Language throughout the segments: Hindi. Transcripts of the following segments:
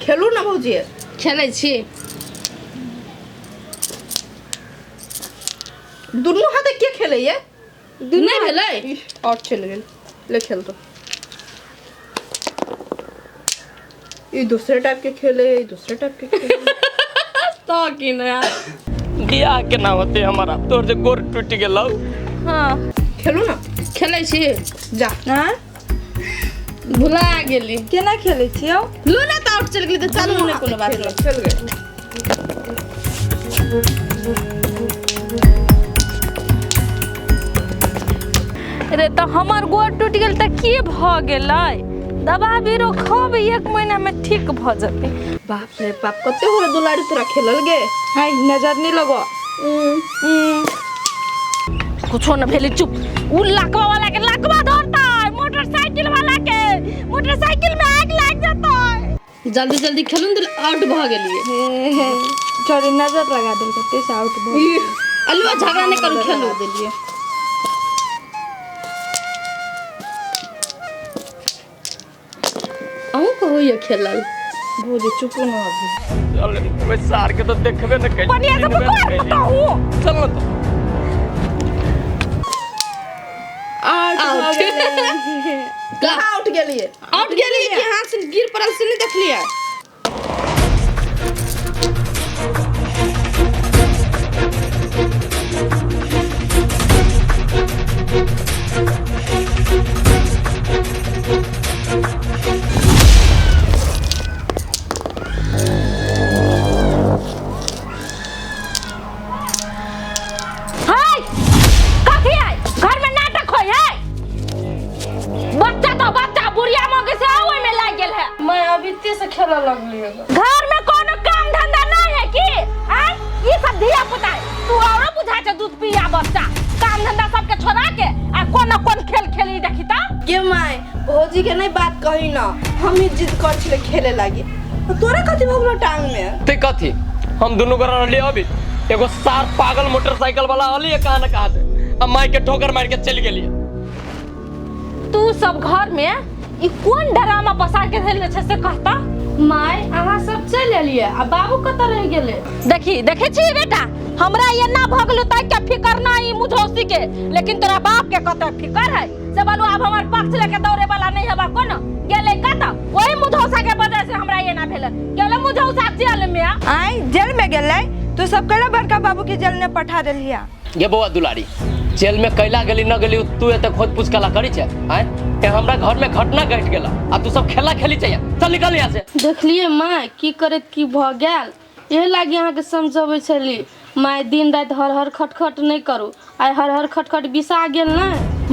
खेलू ना भौजी खेलै छी दुनू हाथे के खेले ये नहीं भेलै और चल गेल ले खेल तो ये दूसरे टाइप के खेले ये दूसरे टाइप के खेले तो की ना बियाह केना होते हमारा तोर जे गोर टूट गेलौ। हां खेलू ना खेलै छी जा हां भुला गेली केना खेलै छियौ लू ना तो आउट चल गेली तो चलू ना कोनो बात नहीं खेल गए रे तो हमर गोड़ टूट गेल त की भ गेलै दवा बीरो खब 1 महीना में ठीक भ जते। बाप रे बाप कते हो दुलारी तोरा खेलल गे हाय नजर नहीं लगो कुछो न भेली चुप उ लकवा वाला के लकवा धरता मोटरसाइकिल वाला के मोटरसाइकिल में आग लग जाता जल्दी जल्दी खेलूं तो आउट भ गेलिए छोरी नजर लगा देल कते से आउट भ अलुआ झगड़ा नहीं करू खेलू देलिए अहू कहो ये खेलल भौजी चुप ना अभी चल ओए सार के तो देखबे न कहीं पनिया से पकड़ बताऊं चल न तो आउट कहाँ आउट गेलिए आउट गेली कि हाथ से गिर पड़ल से नहीं देख लिया हाय कथी है घर में नाटक होय है बच्चा बुढ़िया मौके से ओए में लाग गेल है मैं अभी ते से खेला लगली है घर में कोनो काम धंधा नहीं है कि हैं ये सब धिया पुता है तू औरो बुझा छ दूध पिया बच्चा काम धंधा सबके छोड़ा के आ कोन खेल खेली देखी त के माय भौजी के नहीं बात कही ना हम ही जिद कर छले खेले लागी तोरा कथी भ गेलो टांग में ते कथी हम दोनों कर रहली अभी एगो सार पागल मोटरसाइकिल वाला हली कहां न कहां से अब माई के ठोकर मार के चल गेली। तू सब घर में ई कोन ड्रामा पसार के धैले छ से कहता माय अहाँ सब चल एलिए आ बाबू कत रह गेले देखे छी बेटा हमरा ये ना भगलो त के फिकर ना ई मुझौसी के लेकिन तोरा बाप के कत फिकर है से बोलू अब हमर पक्ष लेके दौड़े वाला नहीं हबा कोन गेले कत ओही मुझौसा के वजह से हमरा ये ना भेल गेले मुझौसा जेल में आई जेल में गेले तू सब केला बड़का बाबू के जेल में पठा देलिया ये बउआ दुलारी जेल में कैला गेली न गेली तू एते खोज पूछ कला करी छे हैं ए हमरा घर में घटना घट गेला आ तू सब खेला खेली चाहिए चल निकल यहां से देखलिए माय की करत की भ गेल एहे लागी अहाँ के समझाबै छली माय दिन रात हर हर खटखट नहीं करू आइ हर हर खटखट बिसा गेल ना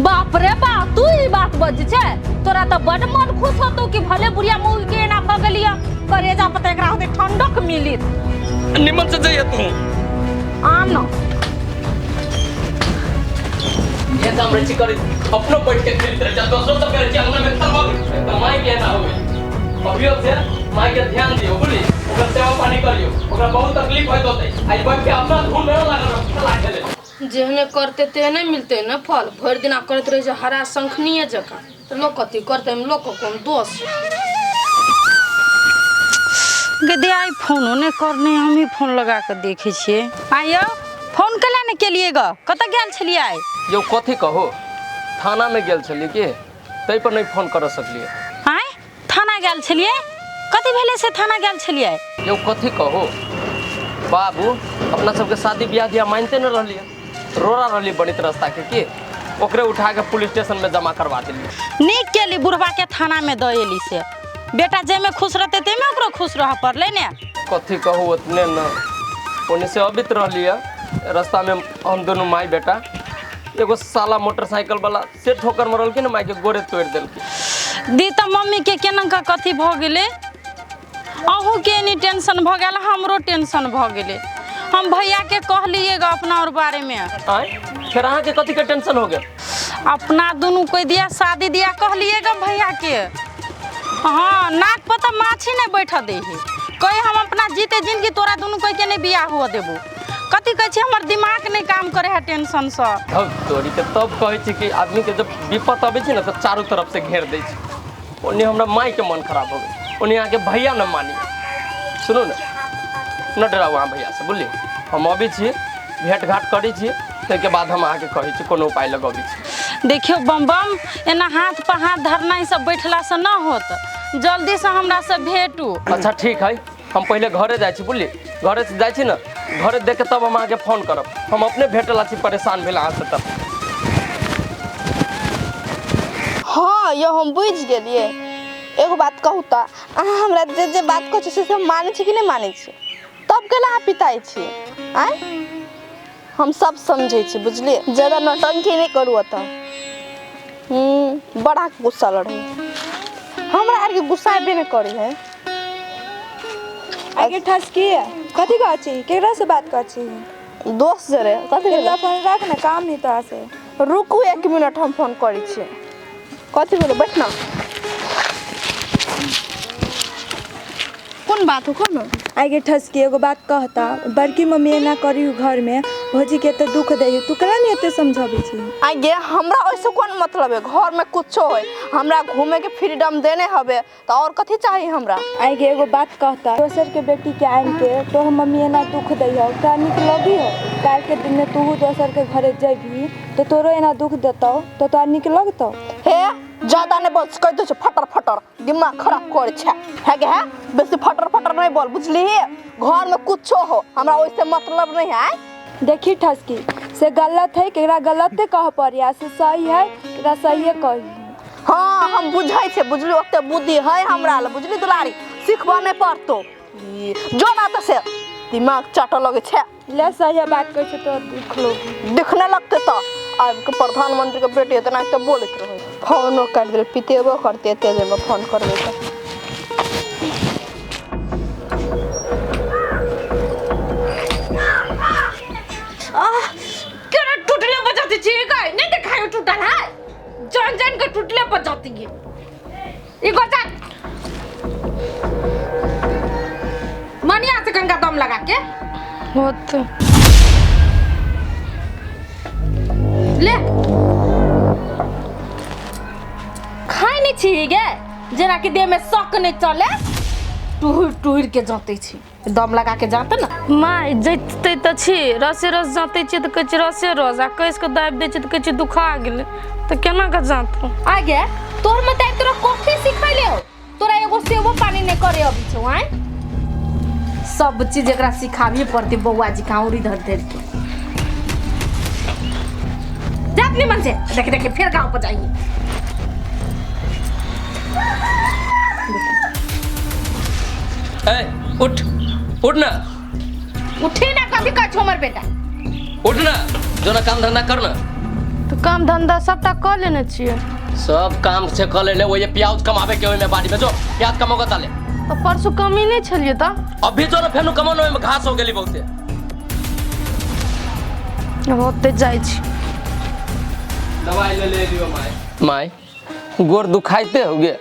बाप रे बाप तू ई बात बज छे तोरा त बड मन खुश होतो कि भले बुढ़िया मुंह के ना भगलिया करेजा पता एकरा होते ठंडक मिली निमन से जाइए तू आनो ये काम रची कर अपनो बैठ के खेलते रह जा दोस्तों सब करे अंगना में खलवा तो माई के ना होवे अभियो से माई के ध्यान दियो बोली ओकर सेवा पानी करियो ओकरा बहुत तकलीफ होइत होतै आज बैठ के अपना धुन में लागल चला खेले जेहने करते तेहने मिलते ना फल भर दिना करत रहे जे हरा शंखनीय जका तो लोग कथी करते हम लोग को कौन दोष गदे आई फोनो ने करने हम ही फोन लगा के देखे छिए आयो फोन कला ने के लिए ग कत गेल छलिए आई यो कथि कहो थाना में गेल छली के तै पर नहीं फोन कर सकलिए आय थाना गेल छलिए कथि भेले से थाना गेल छलिए यो कथि कहो बाबू अपना सबके शादी ब्याह दिया मानते न रहलिए रोरा रहली बनित रास्ता के ओकरे उठा के पुलिस स्टेशन में जमा करवा देली नीक केली बुढ़वा के थाना में द एली से बेटा जे में खुश रहते ते में ओकरो खुश रह पड़ले ने कथि कहू उतने न ओने से अबित रहलिए रास्ता में हम दोनों माई बेटा एगो साला मोटरसाइकिल वाला से ठोकर मरल के न माई के गोरे तोड़ देल के दी त मम्मी के केना का कथि भ गेले अहू के नी टेंशन भ गेल हमरो टेंशन भ गेले हम भैया के कहलिएगा अपना और बारे में आय फिर अहाँ के कथि के टेंशन हो गया अपना दोनों कोई दिया शादी दिया कहलिएगा भैया के हाँ नाक पर तो माछी नहीं बैठा दे है कहे हम अपना जीते जिंदगी तोरा दोनों कोई के नहीं बियाह हुआ देबो कथि कहै छी हमर दिमाग नहीं काम करे है टेंशन से अब तोरी के तब कहै छी कि आदमी के जब विपत आबै छै न तो चारों तरफ से घेर दै छै ओने हमरा माई के मन खराब हो गई ओने आके भैया न मानी सुनू ना न डराउ अहाँ भैया से बुझलिए हम अभी छी भेंट घाट करी छी ताहिके बाद हम अहाँके कहै छी कोनो उपाय लगबी छी। देखियो बम बम एना हाथ पर हाथ धरना ही सब बैठला से ना होत, जल्दी से हमरा से भेटू। अच्छा ठीक है, हम पहले घरे जाइ छी बुझलिए, घरे से जाइ छी ना, घरे देख के तब हम अहाँके फोन करब। हम अपने भेटला छी परेशान भेल अहाँ से तब। हाँ यो हम बुझ गेलिए। एगो बात कहू त अहाँ हमरा जे बात कहै छी से हम मानै छी कि नहीं मानै छी? तब केला अहाँ पिताई छी आय? हम सब समझे छी बुझलिए, ज्यादा नौटंकी नहीं करू त। बड़ा गुस्सा लड़े हमरा आर के गुस्सा भी नहीं करी है। आगे ठसकी है कथी कह छी? केकरा से बात कर छी? दोस्त जरे कथी तेरा फोन रख ना, काम नहीं तो से। रुकू 1 मिनट हम फोन करी छी। कथी बोलो बैठ ना। कौन बात हो कौन? आगे ठसकी एगो बात कहता, बड़की मम्मी एना करी घर में भौजी के तो दुख दे, तू कला नहीं एते समझाबी छी? आगे हमरा ऐसे कौन मतलब है? घर में कुछो है, हमरा घूमे के फ्रीडम देने हवे तो और कथी चाहिए हमरा? आगे एगो बात कहता, दोसर के बेटी के आन के तो मम्मी एना दुख दे हो, का निक लगी हो? काल के दिन में तू दोसर के घरे जेबी तो तोरो एना दुख देतो तो तोर निक लगतो? हे ज्यादा नहीं बोल, कह दो फटर फटर दिमाग खराब कर छे है गे है, बेसी फटर फटर नहीं बोल बुझली? घर में कुछो हो हमरा वैसे मतलब नहीं है। देखी ठसकी से गलत है केकरा गलत कह पड़ी, से सही है केकरा सही है कही। हाँ हम बुझाई छे बुझली, ओते बुद्धि है हमरा ल बुझली दुलारी, सीखबा नहीं पड़तो जो ना तो से दिमाग चाट लगे छे। ले सही बात कह तो देख लो, दिखने लगते तो अब के प्रधानमंत्री के बेटी इतना तो बोलत रहे। फोन कर दे पितेबो करते तेज में फोन करबे तो केना टूटले बजाती छी गाय नहीं देखायो टूटल है, जान जान के टूटले बजाती है। इको जा मनिया से गंगा दम लगा के होत ले खाई नहीं छी गे, जना कि देह में शक नहीं चले, टूर टूर के जाते छी, दम लगा के जाते ना। माय जैते त छी रसे रस जाते छी त कछ रसे रस आ कैस के दाब दे छी त कछ दुखा गेले त केना के जातो? आगे तोर में तोरा कॉफी सिखैले हो, तोरा एगो सेवो पानी नहीं करे अभी छौ आय। सब चीज एकरा सिखाबी पड़ती बौआ जी काउरी धर धर के। जात नहीं मन से देख देख फिर गांव पर जाइए। ए उठ उठ ना, उठी ना कभी कछ हमर बेटा, उठ ना, जो ना काम धंधा कर ना। तो काम धंधा सबटा क लेने छिए, सब काम से कर ले, वो ये प्याज कमावे के में बाड़ी में जो प्याज कमाओगे ताले। तो परसों कमी नहीं छलिए त अभी जो ना फेनु कमानो में घास हो गेली बहुते। होते जाय छी। दवाई ले लियो माय। माय गोर दुखाइते होगे?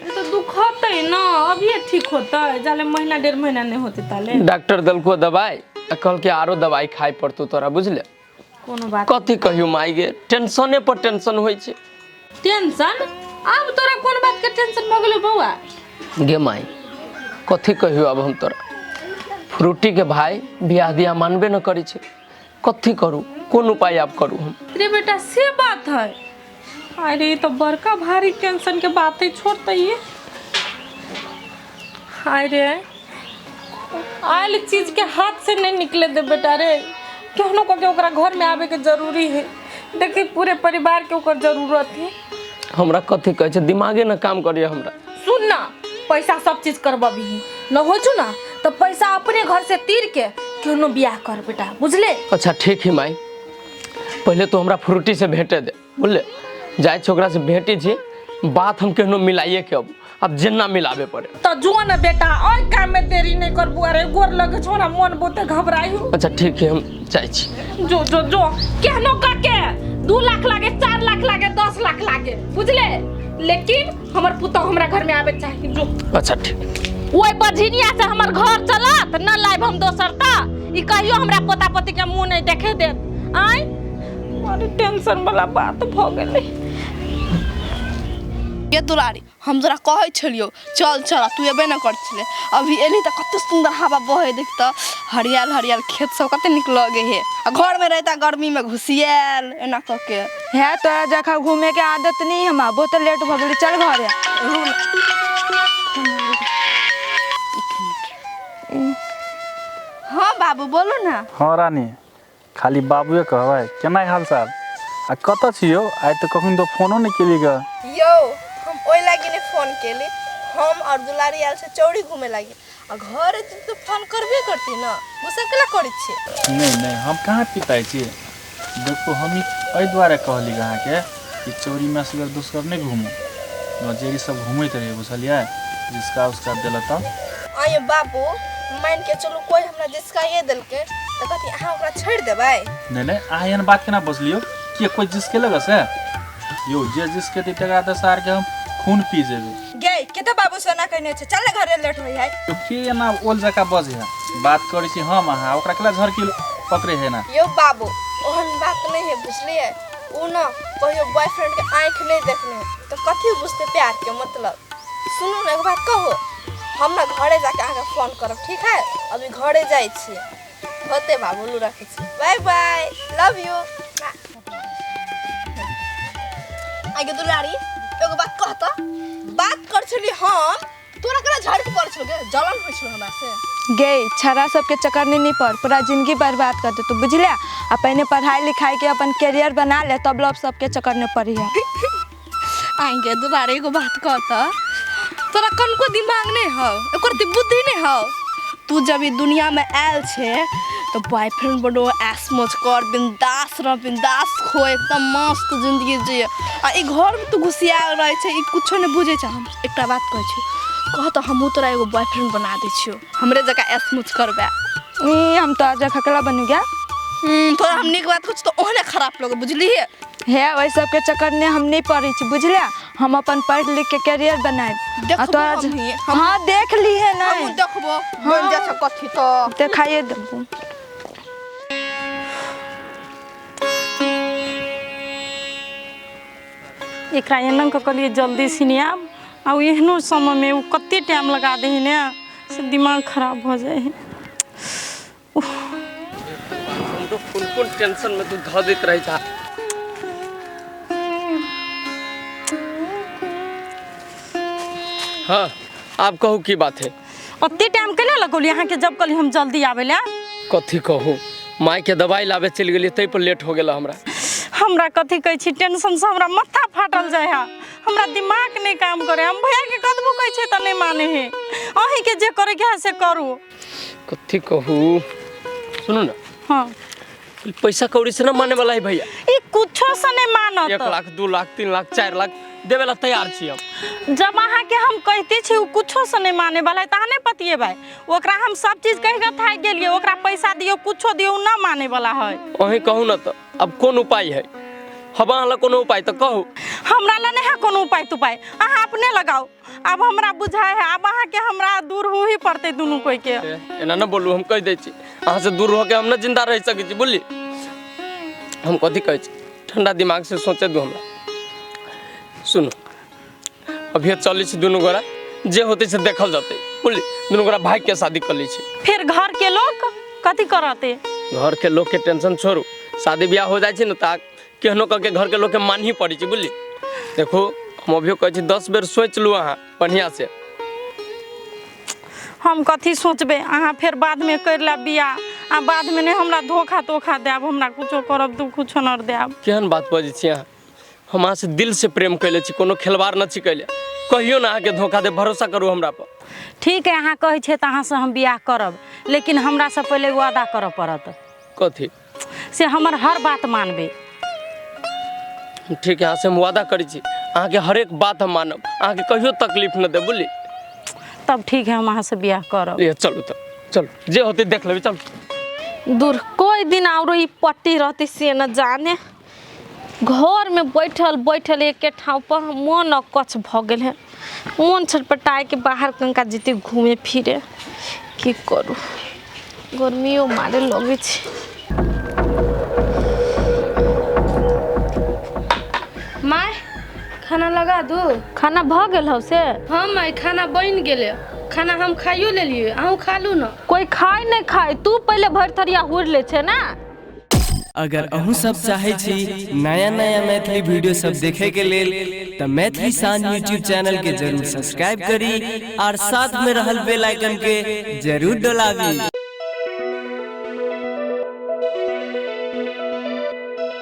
तो दुख होते ना, अभी ठीक होता है, जाले महीना 1.5 महीना नहीं होते ताले। डॉक्टर दलको दवाई कल के आरो दवाई खाई पड़तो तोरा बुझले? कोनो बात कथी कहियो माय गे, टेंशने पर टेंशन होई छे। टेंशन? अब तोरा कोन बात के टेंशन भ गेलो बौआ? गे माई कथी कहियो अब हम तोरा, फ्रूटी के भाई बियाह दिया मानबे न करी छे, कथी करू, कौन उपाय आप करू हम? रे बेटा से बात है, अरे तो बड़का भारी टेंशन के बात है, छोड़ते ये। अरे आयल चीज के हाथ से नहीं निकले दे बेटा रे, केहनो को के ओकरा घर में आवे के जरूरी है, देखी पूरे परिवार के ओकर जरूरत है। हमरा कथी कहे छे, दिमागे न काम करिए हमरा। सुन ना, पैसा सब चीज करबी न हो छु ना तो पैसा अपने घर से तीर के केनो बियाह कर बेटा बुझले? अच्छा ठीक है माई, पहले तो हमरा फ्रूटी से भेटे दे बुझले, जाए छोकरा से भेटी छी, बात हम केनो मिलाइए के अब जेना मिलावे पड़े। तो जो ना बेटा और काम में देरी नहीं करबू, अरे गोर लगे छोरा मन बहुते घबराई हूं। अच्छा ठीक है हम जाई छी। जो जो जो केहनो करके 2 लाख लागे, 4 लाख लागे, 10 लाख लागे बुझले, लेकिन हमर पुतो हमरा घर में आवे चाहिए जो। अच्छा ठीक। ओए बझिनिया से हमर घर चलत न लाइब हम दोसर ता, ई कहियो हमरा पोता पोती के मुंह नहीं देखे दे आय। बड़ी टेंशन वाला बात भ गेलै। ये दुलारी हम तोरा कहै छलियो चल चल तू एबे न कर छले अभी एली त कते सुंदर हवा बहे देख त हरियाल हरियाल खेत सब कते निक लगे हे आ घर में रहता गर्मी में घुसियाल एना क के है तोरा जखा घूमे के आदत नहीं हम बहुत लेट भ गेली चल घरे। हाँ बाबू बोलो ना। हाँ रानी खाली बाबुए कहबै केना हाल चाल आ कत छियो आइ त कखन तो फोनो नहीं केली ग। यो हम ओइ लागी ने फोन केली हम और दुलारी आल से चौड़ी घूमे लागी आ घर तो फोन करबे करती ना गुस्सा केला करै छी। नहीं हम कहाँ पिताई छी देखो हम एहि दुआरे कहली अहाँ के कि चोरी में असगर दुष्कर नहीं घूमू नजेरी सब घूमते रहे बुझलिए जिसका उसका दिल त आये बाबू मान के चलो कोई हमरा जिसका ये दिल के त कथि अहाँ ओकरा छोड़ देबै। नहीं आयन बात केना बसलियो कि कोई जिसके लगा से यो जे जिसके तेरा त सार के हम खून पी जेबे गे केते बाबू सोना कहने छ चल घरे लेट होई है तो के ना ओल जका बजे है बात करै छी हम अहाँ ओकरा केला झरकी पकड़े है ना। यो बाबू ओहन बात नहीं है बुझलिए उ ना कहियो बॉयफ्रेंड के आंख नहीं देखने तो कथि बुझते प्यार के मतलब। सुनो ना एक बात कहो हम ना घरे जाके आके फोन करब ठीक है अभी घरे जाई छी होते बाबू लू रखे छी बाय बाय लव यू। आगे दुलारी एगो बात कहता बात कर छली हम तोरा केना झड़क पड़ छल गे जलन होय छल हमरा से। गे छरा सबके चक्कर नहीं पड़ पूरा जिंदगी बर्बाद कर दे तू बुझले आ पहले पढ़ाई लिखाई के अपन करियर बना ले तब लोग सबके चक्कर में पड़ी है। आगे दुलारी एगो बात कहता तोरा कनको दिमाग नहीं हो एकर बुद्धि नहीं हो तू जब ई दुनिया में आयल छे तो बॉयफ्रेंड बड़ो ऐश मौज कर बिंदास रह बिंदास खो एकदम मस्त जिंदगी जिए आ ई घर में तू घुसिया रहे छे ई कुछो नहीं बुझे छ। हम एकटा बात कहै छी कह तो हमहू तोरा एगो बॉयफ्रेंड बना दे छियो हमरे जगह ऐश मौज करबे। हम तो आज खकला बन गया तोरा हम नीक बात कुछ तो ओहने खराब लोग बुझली है वही सबके चक्कर में हम नहीं पड़ी छी बुझले हम अपन पढ़ लिख के करियर बनाए देखबो हम हाँ देख ली है ना हम देखबो बन जा छ कथि तो दिखाइए देबो। एकरा एना क कलिए जल्दी सिनिया आ एहनो समय में कते टाइम लगा दे ने से दिमाग खराब हो जाए है। हम तो फुल टेंशन में तू ध देत रही था। हाँ आप कहू की बात है ओते टाइम केना लगौली यहाँ के जब कली हम जल्दी आवेला कथी कहू माई के दवाई लावे चल गेली तै पर लेट हो गेला हमरा कथी कहै छी टेंशन से हमरा माथा फाटल जाय है हमरा दिमाग नहीं काम करे हम भैया के कदबो कहै छै त नहीं माने है अही के जे करे के है से करू। कथी कहू सुनो ना हाँ पैसा कौड़ी से ना माने वाला है भैया ई कुछो से नहीं मानत 1 लाख 2 लाख 3 लाख 4 लाख देवे ला तैयार छी हम। जब अहाँ के हम कहते छी उ कुछो से नहीं माने वाला है तहाँ नहीं पतिए भाई ओकरा हम सब चीज कह के था गेलिए ओकरा पैसा दियो कुछो दियो ना माने वाला है। अही कहू ना तो अब कौन उपाय है हवा ला कोनो उपाय तो कहू। हमरा ला नहीं है कोनो उपाय तुपाय अहाँ अपने लगाओ अब हमरा बुझाए है अब अहाँ के हमरा दूर हो ही पड़ते दोनों कोई के एना ना बोलू हम कह दे छी अहाँ से दूर हो के हम ना जिंदा रह सके छी बोली हम कथी कहै छी ठंडा दिमाग से सोचे दो हमरा। सुनो अभी चली छी दोनों गोरा जे होते से देखल जाते बोली दोनों गोरा भाई के शादी कर ली छी फिर घर के लोग कथी करते घर के लोग के टेंशन छोड़ू शादी ब्याह हो जाए छी ना ता केहनो करके घर के लोग के मान ही पड़ी छी बोली। देखो हम अभी कहै छी 10 बेर सोच लू अहाँ बढ़िया से हम कथी सोचबे अहाँ फिर बाद में कर ला बियाह आ बाद में नहीं हमरा धोखा तोखा देब हमरा कुछो करब तू कुछो न देब केहन बात बजै छी अहाँ हम अहाँ से दिल से प्रेम कैले छी कोनो खिलवाड़ न छी कैले कहियो ना आके धोखा दे भरोसा करू हमरा पर। ठीक है अहाँ कहै छै त अहाँ से हम बियाह करब लेकिन हमरा से पहले वादा करऽ पड़त कथी से हमर हर बात मानबे। ठीक है अहाँ से हम वादा करै छी अहाँ के हर एक बात हम मानब अहाँ के कहियो तकलीफ न दे बोली। तब ठीक है हम अहाँ से बियाह करब। ये चलू तब चलो जे होते देख लेबे चल। दूर कोई दिन और ई पट्टी रहती से न जाने घर में बैठल बैठल एक ठाव पर मन अकछ भ गेल है मन छटपटाए के बाहर कनका जीते घूमे फिरे की करू गर्मियों मारे लगे छै। माय खाना लगा दू। खाना भ गेल हौ से? हाँ माई खाना बन गेले, खाना हम खाइयो लेलिए, अहूँ खा लू न। कोई खाए नहीं खाए, तू पहले भर थरिया हुर ले छे ना। अगर अहूँ सब चाहे छी नया नया मैथिली वीडियो सब देखे के लेल तो मैथिली साँझ यूट्यूब चैनल के जरूर सब्सक्राइब करी और साथ में रहल बेल आइकन के जरूर दबावी।